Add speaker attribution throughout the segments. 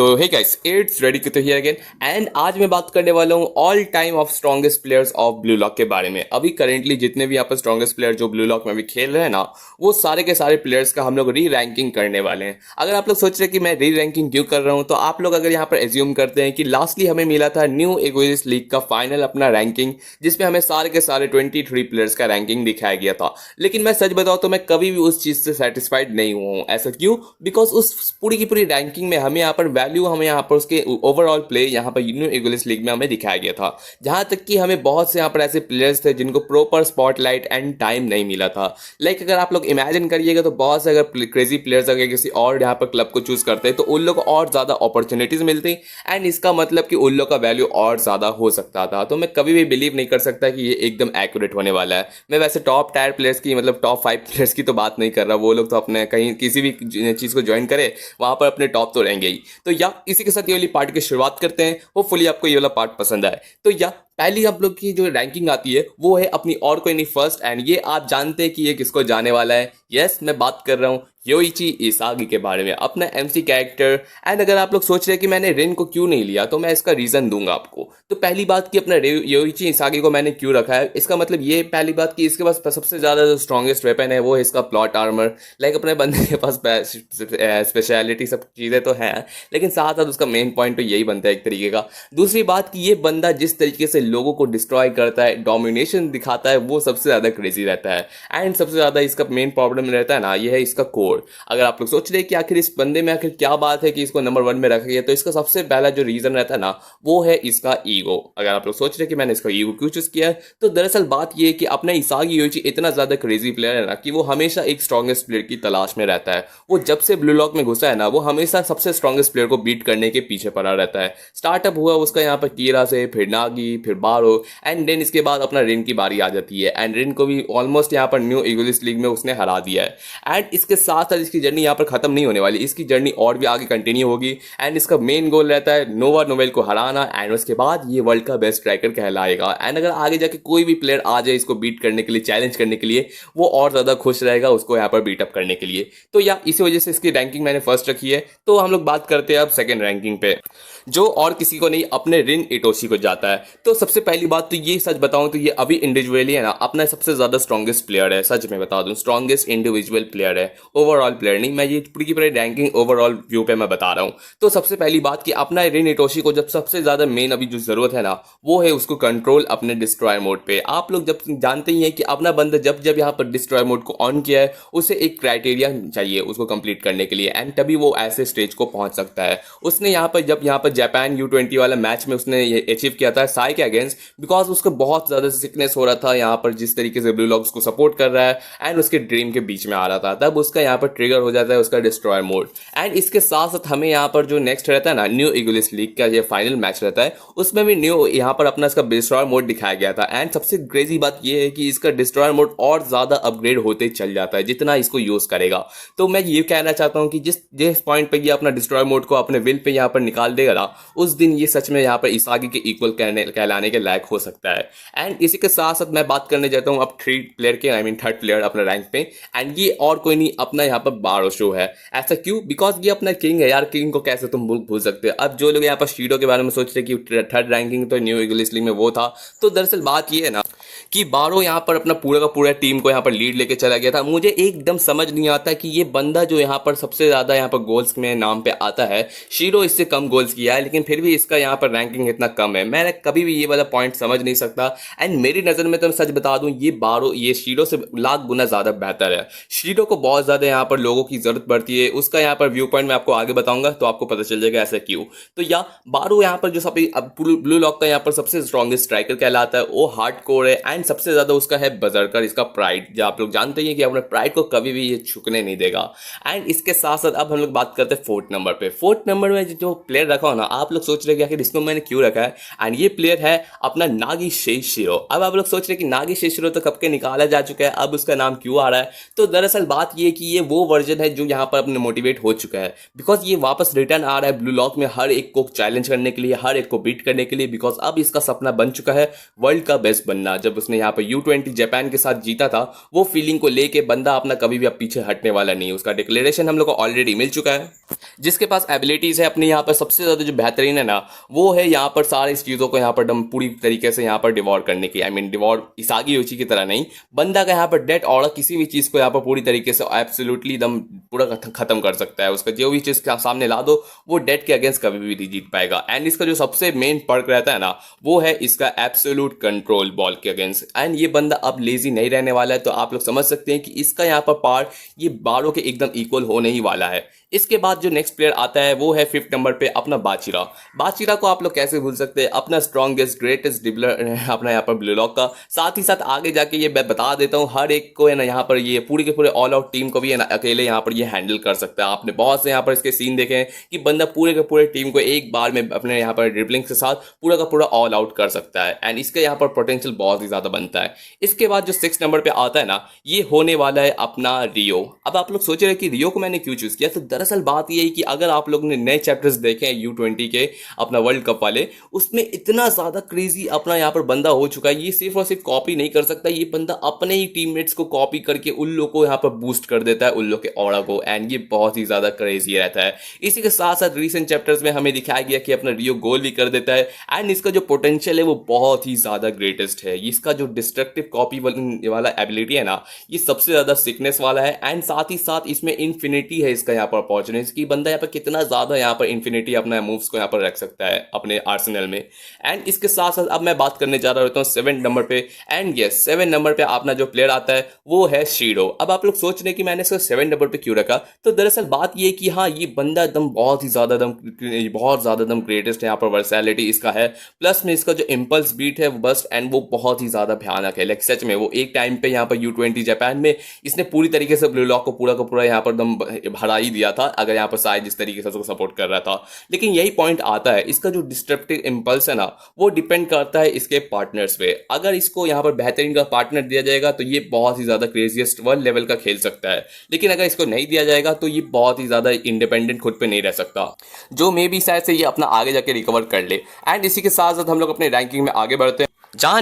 Speaker 1: तो hey guys, it's ready to hear again and आज मैं बात करने वाला हूँ all time of strongest players of Blue Lock के बारे में। अभी करेंटली जितने भी यहाँ पर स्ट्रॉन्गेस्ट प्लेयर जो ब्लू लॉक में भी खेल रहे हैं ना, वो सारे के सारे प्लेयर्स का हम लोग री रैंकिंग करने वाले हैं। अगर आप लोग सोच रहे हैं कि मैं री रैंकिंग क्यों कर रहा हूँ, तो आप लोग अगर यहाँ पर एज्यूम करते हैं कि लास्टली हमें मिला था न्यू इगोइस्ट लीग का फाइनल अपना रैंकिंग, जिसमें हमें सारे के सारे 23 प्लेयर्स का रैंकिंग दिखाया गया था। लेकिन मैं सच बताऊँ तो मैं कभी भी उस चीज़ से सेटिस्फाइड नहीं हुआ हूँ। ऐसा क्यों? बिकॉज उस पूरी की पूरी रैंकिंग में हमें यहाँ पर वैल्यू, हमें यहाँ पर उसके ओवरऑल प्ले यहाँ पर न्यू इगोइस्ट लीग में हमें दिखाया गया था। जहां तक कि हमें बहुत से यहाँ पर ऐसे प्लेयर्स थे जिनको प्रॉपर स्पॉटलाइट एंड टाइम नहीं मिला था। लाइक अगर आप लोग इमेजिन करिएगा तो बहुत से अगर क्रेजी प्लेयर्स अगर किसी और यहाँ पर क्लब को चूज करते हैं तो उन लोग को और ज्यादा अपॉर्चुनिटीज मिलती एंड इसका मतलब कि उन लोग का वैल्यू और ज्यादा हो सकता था। तो मैं कभी भी बिलीव नहीं कर सकता कि ये एकदम एक्यूरेट होने वाला है। मैं वैसे टॉप टायर प्लेयर्स की, मतलब टॉप 5 प्लेयर्स की तो बात नहीं कर रहा। वो लोग तो अपने कहीं किसी भी चीज को ज्वाइन करे वहां पर अपने टॉप तो रहेंगे ही। तो या इसी के साथ ये वाली पार्ट की शुरुआत करते हैं। होपफुली आपको ये वाला पार्ट पसंद आए। तो या पहली आप लोग की जो रैंकिंग आती है वो है अपनी और कोई नहीं फर्स्ट, एंड ये आप जानते हैं कि ये किसको जाने वाला है। यस, मैं बात कर रहा हूँ योइची इसागी के बारे में, अपना एमसी कैरेक्टर। एंड अगर आप लोग सोच रहे हैं कि मैंने रिन को क्यों नहीं लिया, तो मैं इसका रीजन दूंगा आपको। तो पहली बात कि अपना योइची इसागी को मैंने क्यों रखा है, इसका मतलब ये पहली बात कि इसके पास सबसे ज्यादा जो स्ट्रॉन्गेस्ट वेपन है वो है इसका प्लॉट आर्मर। लाइक अपने बंदे के पास स्पेशलिटी सब चीजें तो हैं, लेकिन साथ साथ उसका मेन पॉइंट तो यही बनता है एक तरीके का। दूसरी बात कि ये बंदा जिस तरीके से लोगों को डिस्ट्रॉय करता है, डोमिनेशन दिखाता है, वो सबसे ज्यादा क्रेजी रहता है। एंड सबसे ज्यादा इसका मेन प्रॉब्लम रहता है ना, ये है इसका कोर। अगर आप लोग सोच रहे हैं कि आखिर इस बंदे में आखिर क्या बात है कि इसको नंबर 1 में रखा गया, तो इसका सबसे पहला जो रीजन रहता है ना, वो है इसका ईगो। अगर आप लोग सोच रहे हैं कि मैंने इसका ईगो क्यों चूज किया है, तो दरअसल बात ये है कि अपना इसागी योइची इतना ज्यादा क्रेजी प्लेयर है ना कि वो हमेशा एक स्ट्रॉन्गेस्ट प्लेयर की तलाश में रहता है। वो जब से ब्लू लॉक में घुसा है ना, वो हमेशा सबसे स्ट्रॉन्गेस्ट प्लेयर को बीट करने के पीछे पड़ा रहता है। स्टार्टअप हुआ उसका यहाँ पर कीरा से, फिर नागी, फिर बारो, एंड देन इसके बाद अपना रिन की बारी आ जाती है। एंड रिन को भी ऑलमोस्ट यहाँ पर न्यू इगोइस्ट लीग में उसने हरा दिया है। एंड इसके साथ साथ इसकी जर्नी यहाँ पर खत्म नहीं होने वाली, इसकी जर्नी और भी आगे कंटिन्यू होगी। एंड इसका मेन गोल रहता है नोवा नोवेल को हराना, एंड उसके बाद ये वर्ल्ड का बेस्ट स्ट्राइकर कहलाएगा। एंड अगर आगे जाके कोई भी प्लेयर आ जाए इसको बीट करने के लिए, चैलेंज करने के लिए, वो और ज्यादा खुश रहेगा उसको यहाँ पर बीटअप करने के लिए। तो या इसी वजह से इसकी रैंकिंग मैंने फर्स्ट रखी है। तो हम लोग बात करते हैं अब सेकंड रैंकिंग पे, जो और किसी को नहीं, अपने रिन इटोशी को जाता है। तो सबसे पहली बात तो ये सच बताऊं तो ये अभी इंडिविजुअली है ना अपना सबसे ज्यादा स्ट्रॉन्गेस्ट प्लेयर है। सच में बता दूं, स्ट्रॉन्गेस्ट इंडिविजुअल प्लेयर है, ओवरऑल प्लेयर नहीं। मैं ये पूरी की पूरी रैंकिंग ओवरऑल व्यू पे मैं बता रहा हूं। तो सबसे पहली बात कि अपना रिन इटोशी को जब सबसे ज्यादा मेन अभी जो जरूरत है ना, वो है उसको कंट्रोल अपने डिस्ट्रॉय मोड पे। आप लोग जब जानते ही हैं कि अपना बंदा जब जब यहाँ पर डिस्ट्रॉय मोड को ऑन किया है, उसे एक क्राइटेरिया चाहिए उसको कंप्लीट करने के लिए, एंड तभी वो ऐसे स्टेज को पहुंच सकता है। उसने यहाँ पर जब यहाँ पर जापान U20 वाला मैच में उसने ये अचीव किया था साई के अगेंस्ट, बिकॉज उसको बहुत ज्यादा सिकनेस हो रहा था यहाँ पर, जिस तरीके से ब्लू लॉक उसको सपोर्ट कर रहा है एंड उसके ड्रीम के बीच में आ रहा था, तब उसका यहाँ पर ट्रिगर हो जाता है उसका डिस्ट्रॉय मोड। एंड इसके साथ साथ हमें यहाँ पर जो नेक्स्ट रहता है ना, न्यू इगोइस्ट लीग का ये फाइनल मैच रहता है, उसमें भी न्यू यहाँ पर अपना इसका डिस्ट्रॉय मोड दिखाया गया था। एंड सबसे क्रेजी बात ये है कि इसका डिस्ट्रॉय मोड और ज्यादा अपग्रेड होते चल जाता है जितना इसको यूज करेगा। तो मैं ये कहना चाहता हूँ कि जिस जिस पॉइंट पे ये अपना डिस्ट्रॉय मोड को अपने विल पे यहाँ पर निकाल देगा ना, उस दिन ये सच में यहाँ पर इसागी के इक्वल कहलाने के लायक हो सकता है। एंड इसी के साथ साथ मैं बात करने जाता हूँ अब 3 प्लेयर के, आई मीन 3rd प्लेयर अपना रैंक पे, एंड ये और कोई नहीं अपना यहाँ पर बारो शो है। ऐसा क्यों? बिकॉज ये अपना किंग है यार, किंग को कैसे तुम भूल सकते हो। अब जो लोग यहाँ पर शीडो के बारे में सोच रहे कि 3rd रैंकिंग तो न्यू इगोइस्ट लीग में वो था, तो दरअसल बात ये है ना कि बारो यहाँ पर अपना पूरा का पूरा टीम को यहाँ पर लीड लेके चला गया था। मुझे एकदम समझ नहीं आता कि ये बंदा जो यहाँ पर सबसे ज्यादा यहाँ पर गोल्स में नाम पे आता है, शीरो इससे कम गोल्स किया है, लेकिन फिर भी इसका यहाँ पर रैंकिंग इतना कम है। मैं कभी भी ये वाला पॉइंट समझ नहीं सकता। एंड मेरी नजर में तो मैं सच बता दूं, ये बारो ये शीरो से लाख गुना ज्यादा बेहतर है। शीरो को बहुत ज्यादा यहाँ पर लोगों की जरूरत पड़ती है, उसका यहाँ पर व्यू पॉइंट मैं आपको आगे बताऊंगा तो आपको पता चल जाएगा ऐसा क्यों। तो या बारो यहाँ पर जो सब ब्लू लॉक का यहाँ पर सबसे स्ट्रॉन्गेस्ट स्ट्राइकर कहलाता है, वो हार्ड कोर है। एंड सबसे ज्यादा उसका है बजरकर, इसका प्राइड, जो आप लोग जानते हैं कि अपने प्राइड को कभी भी ये छुकने नहीं देगा। एंड इसके साथ साथ अब हम लोग बात करते हैं 4th नंबर पे। 4th नंबर में जो प्लेयर रखा हो ना, आप लोग सोच रहे कि आखिर इसको मैंने क्यों रखा है, एंड ये प्लेयर है अपना नागी शेशिरो। अब आप लोग सोच रहे कि नागी शेशिरो तो कब के निकाला जा चुका है, अब उसका नाम क्यों आ रहा है? तो दरअसल बात ये कि ये वो वर्जन है जो यहाँ पर अपने मोटिवेट हो चुका है, बिकॉज ये वापस रिटर्न आ रहा है ब्लू लॉक में हर एक को चैलेंज करने के लिए, हर एक को बीट करने के लिए, बिकॉज अब इसका सपना बन चुका है वर्ल्ड का बेस्ट बनना। जब उसने उसने यहाँ पर U20 जापान के साथ जीता था, वो फीलिंग को लेके बंदा अपना कभी भी अब पीछे हटने वाला नहीं है। उसका डिक्लेरेशन हम लोग को ऑलरेडी मिल चुका है। जिसके पास एबिलिटीज है अपने यहाँ पर सबसे ज्यादा जो बेहतरीन है ना, वो है यहाँ पर सारी चीजों को यहाँ पर दम पूरी तरीके से यहाँ पर डिवॉर करने की। आई मीन डिवॉर इसागी योची की तरह नहीं, बंदा का यहाँ पर डेट और किसी भी चीज को यहाँ पर पूरी तरीके से एब्सोल्युटली दम पूरा खत्म कर सकता है। उसका जो भी चीज सामने ला दो वो डेट के अगेंस्ट कभी भी नहीं जीत पाएगा। एंड इसका जो सबसे मेन पर्क रहता है ना, वो है इसका एब्सोल्यूट कंट्रोल बॉल के अगेंस्ट। एंड ये बंदा अब लेजी नहीं रहने वाला है, तो आप लोग समझ सकते हैं कि इसका यहाँ पर पार्ट ये बारों के एकदम इक्वल होने ही वाला है। इसके बाद जो नेक्स्ट प्लेयर आता है वो है 5th नंबर पे अपना बाचिरा। बाचिरा को आप लोग कैसे भूल सकते हैं, अपना स्ट्रॉन्गेस्ट ग्रेटेस्ट डिबलर अपना यहाँ पर ब्लू लॉक का। साथ ही साथ आगे जाके ये मैं बता देता हूँ, हर एक को है ना यहाँ पर ये पूरे के पूरे ऑल आउट टीम को भी है ना अकेले यहाँ पर ये हैंडल कर सकता है। आपने बहुत से यहाँ पर इसके सीन देखे हैं कि बंदा पूरे के पूरे टीम को एक बार में अपने यहाँ पर ड्रिबलिंग के साथ पूरा का पूरा ऑल आउट कर सकता है। एंड इसका यहाँ पर पोटेंशियल बहुत ही ज्यादा बनता है। इसके बाद जो 6th नंबर पे आता है ना, ये होने वाला है अपना रियो। अब आप लोग सोच रहे हैं कि रियो को मैंने क्यों चूज किया, तो दरअसल बात ये है कि अगर आप लोग ने नए चैप्टर्स देखे हैं U20 के अपना वर्ल्ड कप वाले, उसमें इतना ज्यादा क्रेजी अपना यहाँ पर बंदा हो चुका है। ये सिर्फ और सिर्फ कॉपी नहीं कर सकता, ये बंदा अपने ही टीममेट्स को कॉपी करके उन लोगों को यहाँ पर बूस्ट कर देता है, उन लोग के ऑरा को। एंड ये बहुत ही ज्यादा क्रेजी रहता है। इसी के साथ साथ रिसेंट चैप्टर्स में हमें दिखाया गया कि अपना रियो गोल भी कर देता है। एंड इसका जो पोटेंशियल है वो बहुत ही ज्यादा ग्रेटेस्ट है। इसका जो डिस्ट्रक्टिव कॉपी वाला एबिलिटी है ना, ये सबसे ज्यादा सिकनेस वाला है। एंड साथ ही साथ इसमें इन्फिनिटी है इसका यहाँ पर अपॉर्चुनिटी की, बंदा यहाँ पर कितना ज्यादा यहाँ पर इन्फिनिटी अपना मूव्स को यहाँ पर रख सकता है अपने आर्सेनल में। एंड इसके साथ साथ अब मैं बात करने जा रहा हूँ 7 नंबर पे। एंड यस 7 नंबर पे अपना जो प्लेयर आता है वो है शीडो। अब आप लोग सोच रहे हैं कि मैंने इसको 7 नंबर पे क्यों रखा, तो दरअसल बात ये कि हाँ, ये बंदा एकदम बहुत ज्यादा एकदम ग्रेटेस्ट है। यहाँ पर वर्सैलिटी इसका है, प्लस में इसका जो इम्पल्स बीट है वो बस्ट, एंड वो बहुत ही ज्यादा भयानक है। लाइक सच में वो एक टाइम पे यहाँ पर U20 जापान में इसने पूरी तरीके से ब्लू लॉक को पूरा का पूरा यहाँ पर दम भरा ही दिया था, अगर यहाँ पर शायद जिस तरीके से उसको सपोर्ट कर रहा था। लेकिन यही पॉइंट आता है, इसका जो डिस्ट्रप्टिव इम्पल्स है ना, वो डिपेंड करता है इसके पार्टनर्स पे। अगर इसको यहाँ पर बेहतरीन का पार्टनर दिया जाएगा तो ये बहुत ही ज्यादा क्रेजीएस्ट वर्ल्ड लेवल का खेल सकता है। लेकिन अगर इसको नहीं दिया जाएगा तो ये बहुत ही ज्यादा इंडिपेंडेंट खुद पे नहीं रह सकता, जो मे बी शायद से ये अपना आगे जाके रिकवर कर ले। एंड इसी के साथ साथ हम लोग अपने रैंकिंग में आगे बढ़ते हैं, जहां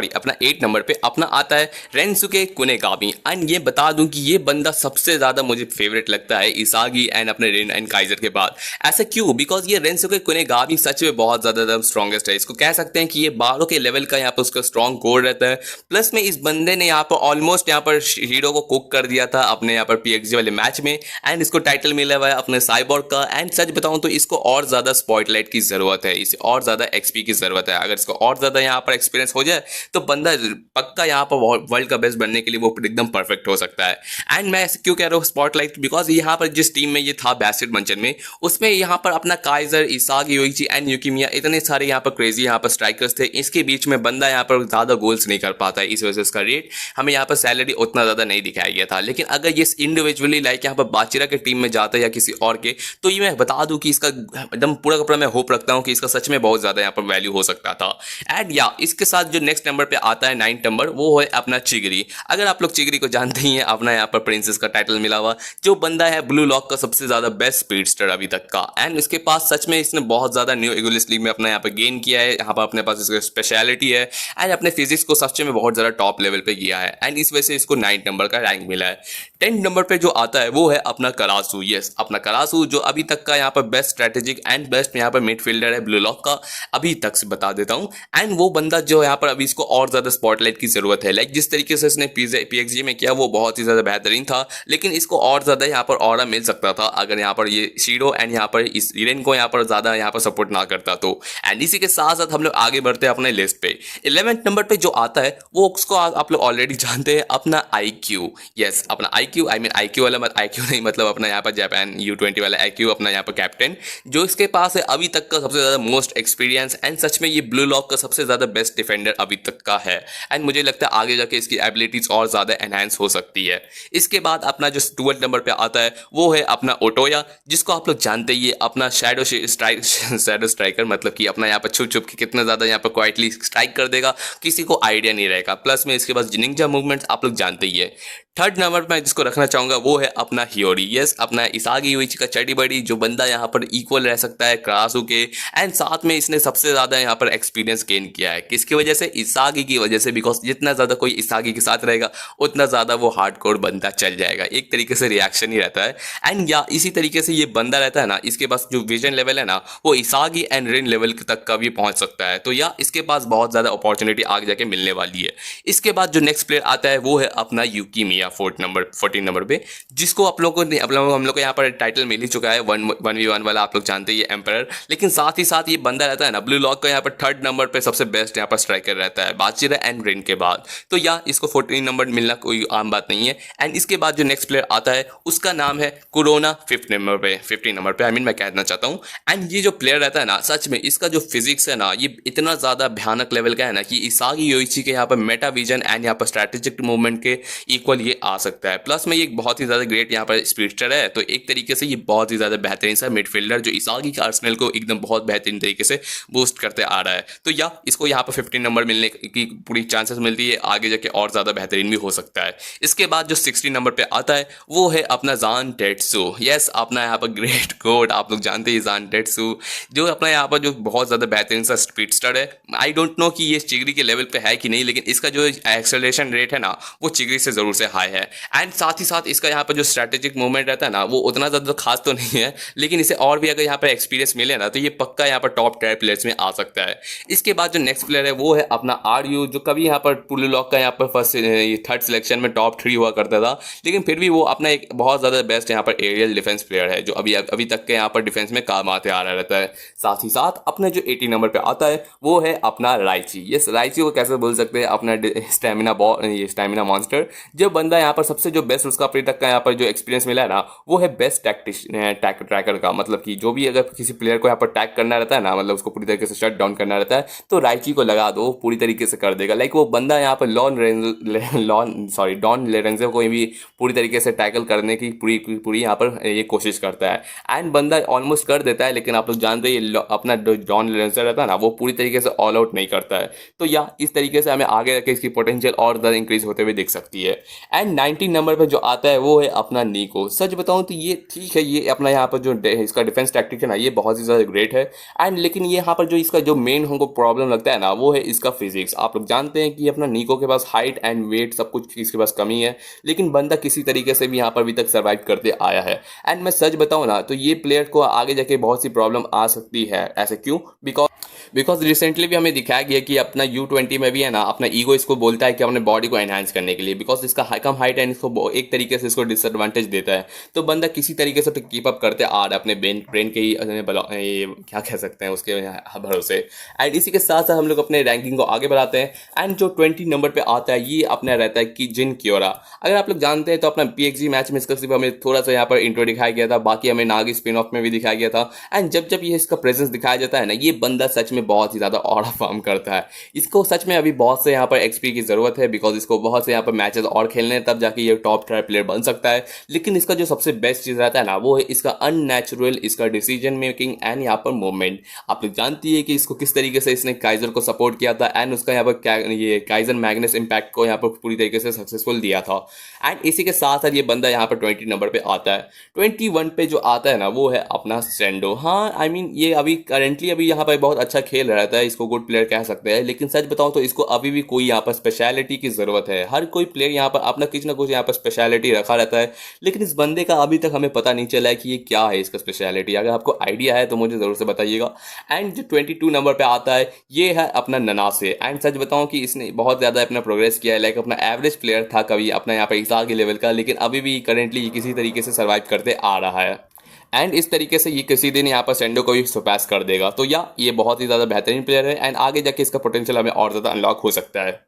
Speaker 1: अपना 8 नंबर पे अपना आता है रेनसुके कुनेगामी। एंड ये बता दूं कि ये बंदा सबसे ज्यादा मुझे फेवरेट लगता है इसागी एंड अपने रेन एंड काइजर के बाद। ऐसा क्यों? बिकॉज ये रेनसुके कुनेगामी सच में बहुत ज्यादा स्ट्रॉन्गेस्ट है। इसको कह सकते हैं कि ये 12 के लेवल का यहाँ पर उसका स्ट्रॉन्ग कोर रहता है। प्लस में इस बंदे ने यहाँ पर ऑलमोस्ट यहाँ पर हीरो को कुक कर दिया था अपने यहाँ पर PXG वाले मैच में। एंड इसको टाइटल मिला हुआ है अपने साइबोर्ग का। एंड सच बताऊं तो इसको और ज्यादा स्पॉटलाइट की जरूरत है, इसे और ज्यादा XP की जरूरत है। अगर इसको और ज्यादा यहाँ पर एक्सपीरियंस हो जाए तो बंदा पक्का यहाँ पर वर्ल्ड का बेस्ट बनने के लिए वो एकदम परफेक्ट हो सकता है। एंड मैं क्यों कह रहा हूँ स्पॉटलाइट, बिकॉज यहाँ पर जिस टीम में ये था बैस्टेड मंचन में, उसमें यहाँ पर अपना काइजर, इसागी योइची एंड यूकिमिया, इतने सारे यहाँ पर क्रेजी यहाँ पर स्ट्राइकर्स थे। इसके बीच में बंदा यहाँ पर ज्यादा गोल्स नहीं कर पाता है, इस वजह से इसका रेट हमें यहाँ पर सैलरी उतना ज्यादा नहीं दिखाया गया था। लेकिन अगर ये इंडिविजुअली लाइक यहाँ पर बाचिरा के टीम में जाता है या किसी और के, तो ये मैं बता दूं कि इसका एकदम पूरा का पूरा मैं होप रखता हूँ कि इसका सच में बहुत ज्यादा यहाँ पर वैल्यू हो सकता था। एंड या इसके साथ जो नेक्स्ट नंबर पे आता है 9th नंबर, वो है अपना चिगरी। अगर आप लोग चिगरी को जानते ही हैं, अपना यहाँ पर प्रिंसेस का टाइटल मिला हुआ जो बंदा है ब्लू लॉक का सबसे ज्यादा बेस्ट स्पीडस्टर अभी तक का। एंड इसके पास सच में इसने बहुत ज्यादा न्यू ईगोलिस्ट लीग में अपना यहाँ पर गेन किया है। यहाँ पर अपने पास इसका स्पेशलिटी है एंड अपने फिजिक्स को सच में बहुत ज्यादा टॉप लेवल पे किया है। एंड इस वजह से इसको 9th नंबर का रैंक मिला है। 10th नंबर पे जो आता है वो है अपना करासू। यस, अपना करासू जो अभी तक का यहाँ पर बेस्ट स्ट्रेटेजिक एंड बेस्ट यहाँ पर मिडफील्डर है ब्लू लॉक का, अभी तक से बता देता हूँ। एंड वो बंदा जो यहाँ पर अभी इसको और ज्यादा स्पॉटलाइट की जरूरत है। लाइक जिस तरीके से इसने PXG में किया वो बहुत ही ज्यादा बेहतरीन था, लेकिन इसको और ज्यादा यहाँ पर ऑरा मिल सकता था अगर यहाँ पर ये शीडो एंड यहाँ पर इस इरेन को यहाँ पर ज्यादा यहाँ पर सपोर्ट ना करता तो। एंड इसी के साथ साथ हम लोग आगे बढ़ते हैं अपने लिस्ट पे। 11th नंबर पे जो आता है वो उसको आप लोग ऑलरेडी जानते हैं, अपना IQ। यस, अपना IQ, आई मीन IQ वाला IQ नहीं, मतलब अपना यहाँ पर जापान U20 वाला IQ, अपना यहाँ पर कैप्टन जो इसके पास है अभी तक का सबसे ज्यादा मोस्ट एक्सपीरियंस। एंड सच में ये ब्लू लॉक का सबसे ज्यादा बेस्ट डिफेंडर अभी तक का है। एंड मुझे लगता है आगे जाके इसकी एबिलिटीज और ज्यादा एनहांस हो सकती है। इसके बाद अपना जो 12th नंबर पे आता है वो है अपना ओटोया, जिसको आप लोग जानते ही है, अपना शैडो स्ट्राइकर, मतलब कि अपना यहाँ पर छुप छुप के कितना ज्यादा यहाँ पर क्वाइटली स्ट्राइक कर देगा, किसी को आइडिया नहीं रहेगा। प्लस में इसके पास निंजा मूवमेंट्स आप लोग जानते ही है। 3rd नंबर पर जिसको रखना चाहूंगा वो है अपना हियोरी। यस, अपना इसागी युइची का चटी बड़ी जो बंदा यहाँ पर इक्वल रह सकता है करासू के। एंड साथ में इसने सबसे ज्यादा यहाँ पर एक्सपीरियंस गेन किया है। किसकी वजह से, इसागी की वजह से, बिकॉज जितना ज़्यादा कोई इसागी के साथ रहेगा उतना ज़्यादा वो हार्डकोर बंदा चल जाएगा, एक तरीके से रिएक्शन ही रहता है। एंड या इसी तरीके से ये बंदा रहता है ना, इसके पास जो विजन लेवल है ना वो इसागी एंड रिन लेवल तक का भी पहुंच सकता है। तो या इसके पास बहुत ज़्यादा अपॉर्चुनिटी आगे जाके मिलने वाली है। इसके बाद जो नेक्स्ट प्लेयर आता है वो है अपना यूकी मिया 14 नंबर पे, जिसको आप लोगों को हम लोग को यहाँ पर टाइटल मिल ही चुका है 1v1 वाला, आप लोग जानते हैं ये एम्पायर। लेकिन साथ ही साथ ये बंदा रहता है ना ब्लू लॉक का यहाँ पर 3rd नंबर पे सबसे बेस्ट यहाँ पर स्ट्राइकर रहता है बादशिरा एंड रिन के बाद। तो या इसको 14 नंबर मिलना कोई आम बात नहीं है। एंड इसके बाद जो नेक्स्ट प्लेयर आता है उसका नाम है कोरोना 15 नंबर पे, मैं कहना चाहता हूँ। एंड ये जो प्लेयर रहता है ना, सच में इसका जो फिजिक्स है ना ये इतना ज़्यादा भयानक लेवल का है ना कि इसागी योइची के यहाँ पर मेटा विजन एंड यहाँ पर स्ट्रैटेजिक मूवमेंट के इक्वल ये आ सकता है। प्लस में ये एक बहुत ही ज़्यादा ग्रेट यहाँ पर स्पीडस्टर है, तो एक तरीके से ये बहुत ही ज़्यादा बेहतरीन सा मिडफील्डर जो इसागी के आर्सेनल को एकदम बहुत बेहतरीन तरीके से बूस्ट करते आ रहा है। तो या इसको यहाँ पर 15 नंबर मिलने की पूरी चांसेस मिलती है, आगे जाके और ज़्यादा बेहतरीन भी हो सकता है। इसके बाद जो 16 नंबर पे आता है वो है अपना जान टेट्सू। यस, अपना यहाँ पर ग्रेट कोड आप लोग जानते हैं जान टेट्सू, जो अपना यहाँ पर जो बहुत ज़्यादा बेहतरीन सा स्पीडस्टर है। आई डोंट नो कि ये चिगरी के लेवल पे है कि नहीं, लेकिन इसका जो एक्सेलरेशन रेट है ना वो चिगरी से ज़रूर से हाई है। एंड साथ ही साथ इसका यहाँ पर जो स्ट्रैटेजिक मूवमेंट रहता है ना वो उतना ज़्यादा खास तो नहीं है, लेकिन इसे और भी अगर यहाँ पर एक्सपीरियंस मिले ना तो ये पक्का यहाँ पर टॉप 10 प्लेयर्स में आ सकता है। इसके बाद जो नेक्स्ट प्लेयर है वो है अपना आरयू, जो कभी यहाँ पर ब्लू लॉक का यहाँ पर फर्स्ट 3rd सिलेक्शन में टॉप 3 हुआ करता था, लेकिन फिर भी वो अपना एक बहुत ज़्यादा बेस्ट यहाँ पर एरियल डिफेंस प्लेयर है जो अभी तक के यहाँ पर डिफेंस में काम आते आ रहा रहता है। साथ ही साथ अपने जो 80 नंबर पे आता है वो है अपना राइची। यस, राइची को कैसे बोल सकते हैं, अपना स्टैमिना मॉन्स्टर। जो बंदा यहाँ पर सबसे जो बेस्ट उसका अभी तक का यहाँ पर जो एक्सपीरियंस मिला है ना वो है बेस्ट ट्रैकर का, मतलब कि जो भी अगर किसी प्लेयर को यहाँ पर टैग करना रहता है ना, मतलब उसको पूरी तरीके से शट डाउन करना रहता है तो राइची को लगा दो, पूरी तरीके से कर देगा। लाइक वो बंदा यहाँ पर डॉन लोरेंजो को भी पूरी तरीके से टैकल करने की पूरी यहाँ पर ये कोशिश करता है। एंड बंदा ऑलमोस्ट कर देता है, लेकिन आप लोग जानते हैं अपना डॉन लोरेंजो रहता है ना वो पूरी तरीके से ऑल आउट नहीं करता है। तो या इस तरीके से हमें आगे रखे इसकी पोटेंशियल और ज़्यादा इंक्रीज होते हुए दिख सकती है। एंड 19 नंबर पर जो आता है वो है अपना निको। सच बताऊं तो ये ठीक है, ये अपना यहाँ पर जो इसका डिफेंस टैक्टिक है ना ये बहुत ही ज़्यादा ग्रेट है। एंड लेकिन ये यहाँ पर जो इसका जो मेन हमको प्रॉब्लम लगता है ना वो है इसका फिजिक्स। आप लोग जानते हैं कि अपना निको के पास हाइट एंड वेट सब कुछ इसके पास कमी है, लेकिन बंदा किसी तरीके से भी यहाँ पर अभी तक सर्वाइव करते आया है। एंड मैं सच बताऊं ना तो ये प्लेयर को आगे जाके बहुत सी प्रॉब्लम आ सकती है। ऐसे क्यों? बिकॉज रिसेंटली भी हमें दिखाया गया कि अपना U20 में भी है ना अपना ईगो इसको बोलता है कि अपने बॉडी को एनहांस करने के लिए, बिकॉज इसका कम हाइट एंड इसको एक तरीके से इसको डिसएडवांटेज देता है। तो बंदा किसी तरीके से कीप अप करते आ रहा है अपने ब्रेन के ही क्या कह सकते हैं उसके भरोसे। एंड इसी के साथ साथ हम लोग अपने रैंकिंग को आगे बढ़ाते हैं। एंड जो 20 नंबर पे आता है ये अपना रहता है कि जिन क्योरा। अगर आप लोग जानते हैं तो अपना PXG मैच में इसका सिर्फ हमें थोड़ा सा यहाँ पर इंट्रो दिखाया गया था, बाकी हमें नागी स्पिन ऑफ में भी दिखाया गया था। एंड जब ये इसका प्रेजेंस दिखाया जाता है ना ये बंदा सच में बहुत ही ज़्यादा ऑरा फॉर्म करता है। इसको सच में अभी बहुत से यहाँ पर XP की ज़रूरत है, बिकॉज इसको बहुत से यहाँ पर मैचेस और खेलने हैं तब जाके ये टॉप 10 प्लेयर बन सकता है। लेकिन इसका जो सबसे बेस्ट चीज़ रहता है ना वो है इसका अननेचुरल इसका डिसीजन मेकिंग एंड यहाँ पर मूवमेंट। आप लोग जानती है कि इसको किस तरीके से इसने काइजर को सपोर्ट किया था एंड उसका यहाँ पर ये काइजर मैग्नस इम्पैक्ट को यहाँ पर पूरी तरीके से सक्सेसफुल दिया था। एंड इसी के साथ साथ ये बंदा यहाँ पर 20 नंबर पे आता है। 21 पे जो आता है ना वो है अपना सेंडो। हाँ ये अभी करेंटली अभी यहाँ पर बहुत अच्छा खेल रहा है, इसको गुड प्लेयर कह सकते हैं, लेकिन सच बताऊं तो इसको अभी भी कोई यहाँ पर स्पेशलिटी की ज़रूरत है। हर कोई प्लेयर यहाँ पर अपना कुछ ना कुछ यहाँ पर स्पेशलिटी रखा रहता है, लेकिन इस बंदे का अभी तक हमें पता नहीं चला है कि ये क्या है इसका स्पेशलिटी। अगर आपको आइडिया है तो मुझे ज़रूर से बताइएगा। एंड जो 22 नंबर पर आता है ये है अपना ननासे। एंड सच बताऊँ कि इसने बहुत ज़्यादा अपना प्रोग्रेस किया है, लाइक अपना एवरेज प्लेयर था कभी अपना यहाँ पर इसा के लेवल का, लेकिन अभी भी करेंटली किसी तरीके से सर्वाइव करते आ रहा है। एंड इस तरीके से ये किसी दिन यहाँ पर सेंडो को भी सरपास कर देगा। तो ये बहुत ही ज़्यादा बेहतरीन प्लेयर है एंड आगे जाके इसका पोटेंशियल हमें और ज़्यादा अनलॉक हो सकता है।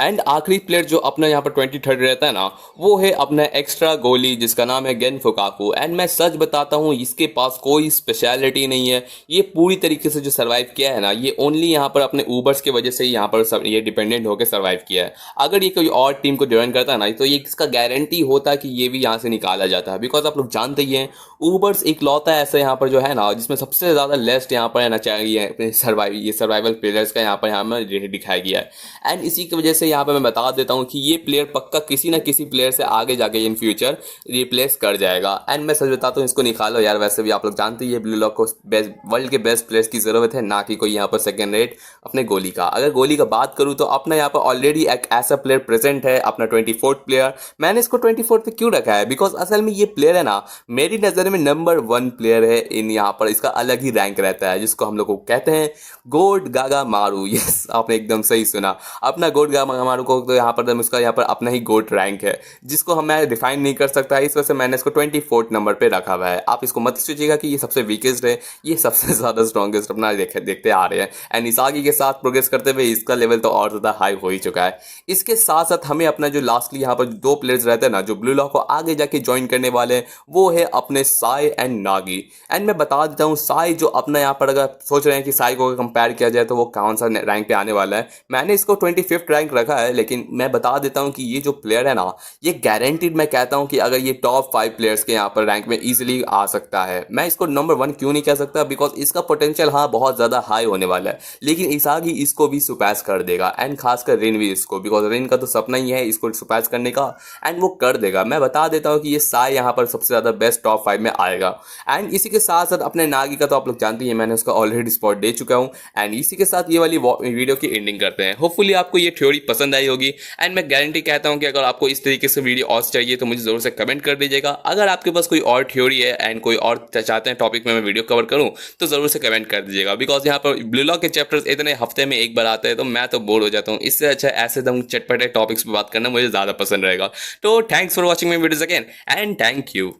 Speaker 1: एंड आखिरी प्लेयर जो अपना यहाँ पर 23rd रहता है ना वो है अपना एक्स्ट्रा गोली जिसका नाम है गेन फुकाकू। एंड मैं सच बताता हूँ इसके पास कोई स्पेशलिटी नहीं है, ये पूरी तरीके से जो सर्वाइव किया है ना ये ओनली यहाँ पर अपने ऊबर्स की वजह से ही यहाँ पर ये डिपेंडेंट होकर सर्वाइव किया है। अगर ये कोई और टीम को ज्वाइन करता है ना तो ये इसका गारंटी होता है कि ये भी यहाँ से निकाला जाता है, बिकॉज आप लोग जानते ही हैं ऊबर्स इकलौता ऐसा यहाँ पर जो है ना जिसमें सबसे ज़्यादा लेस्ट यहाँ पर है ना चाहिए सर्वाइवल प्लेयर्स का यहाँ पर दिखाया गया है। एंड इसी की वजह वजह से यहाँ पे मैं बता देता हूँ कि ये प्लेयर पक्का किसी ना किसी प्लेयर से आगे जाके इन फ्यूचर रिप्लेस कर जाएगा। एंड मैं सच बताता हूँ, इसको निकालो यार। वैसे भी आप लोग जानते ही ब्लू लॉक को बेस्ट वर्ल्ड के बेस्ट प्लेयर्स की ज़रूरत है, ना कि कोई यहाँ पर सेकेंड रेट अपने गोली का। अगर गोली का बात करूँ तो अपना यहाँ पर ऑलरेडी एक ऐसा प्लेयर प्रेजेंट है, अपना 24th प्लेयर। मैंने इसको 24th पे क्यों रखा है? बिकॉज असल में ये प्लेयर है ना, मेरी नज़र में नंबर 1 प्लेयर है इन यहाँ पर। इसका अलग ही रैंक रहता है, जिसको हम लोग को कहते हैं गोड गागा मारू। यस, आपने एकदम सही सुना। अपना गोड गागा मारू को तो यहाँ पर उसका यहाँ पर अपना ही गोड रैंक है, जिसको हम मैं डिफाइन नहीं कर सकता। इस वजह से मैंने इसको 24th नंबर पे रखा हुआ है। आप इसको मत सोचिएगा कि ये सबसे वीकेस्ट है, ये सबसे ज़्यादा स्ट्रॉन्गेस्ट अपना देखते आ रहे हैं। एंड इसागी के साथ प्रोग्रेस करते हुए इसका लेवल तो और ज़्यादा हाई हो ही चुका है। इसके साथ साथ हमें अपना जो लास्टली यहाँ पर 2 प्लेयर्स रहते हैं ना, जो ब्लू लॉक को आगे जाके ज्वाइन करने वाले हैं, वो है अपने साई एंड नागी। एंड मैं बता देता हूँ, साई जो अपना यहाँ पर अगर सोच रहे हैं कि साई को कंपेयर किया जाए तो वो कौन सा रैंक पे आने वाला है, मैंने इसको 25th रैंक रखा है। लेकिन मैं बता देता हूँ कि ये जो प्लेयर है ना, ये गारंटीड मैं कहता हूँ कि अगर ये टॉप 5 प्लेयर्स के यहाँ पर रैंक में इजीली आ सकता है। मैं इसको नंबर 1 क्यों नहीं कह सकता? बिकॉज इसका पोटेंशियल हाँ बहुत ज़्यादा हाई होने वाला है, लेकिन इसागी इसको भी सुपैस कर देगा। एंड खासकर रिन भी इसको, बिकॉज रिन का तो सपना ही है इसको सुपैस करने का, एंड वो कर देगा। मैं बता देता हूँ कि ये साई यहाँ पर सबसे ज़्यादा बेस्ट टॉप 5 में आएगा। एंड इसी के साथ साथ अपने नागी का तो आप लोग जानते हैं, मैंने उसका ऑलरेडी स्पॉट दे चुका हूँ। एंड इसी के साथ ये वाली वीडियो की एंडिंग करते हैं। होपफुली आपको ये थ्योरी पसंद आई होगी। एंड मैं गारंटी कहता हूँ कि अगर आपको इस तरीके से वीडियो और चाहिए तो मुझे जरूर से कमेंट कर दीजिएगा। अगर आपके पास कोई और थ्योरी है एंड कोई और चाहते हैं टॉपिक में मैं वीडियो कवर करूँ तो जरूर से कमेंट कर दीजिएगा। बिकॉज यहाँ पर ब्लू लॉक के चैप्टर्स इतने हफ्ते में एक बार आते हैं तो मैं तो बोर हो जाता हूँ। इससे अच्छा ऐसे दम चटपटे टॉपिक्स पर बात करना मुझे ज़्यादा पसंद रहेगा। तो thanks for watching my videos again and thank you.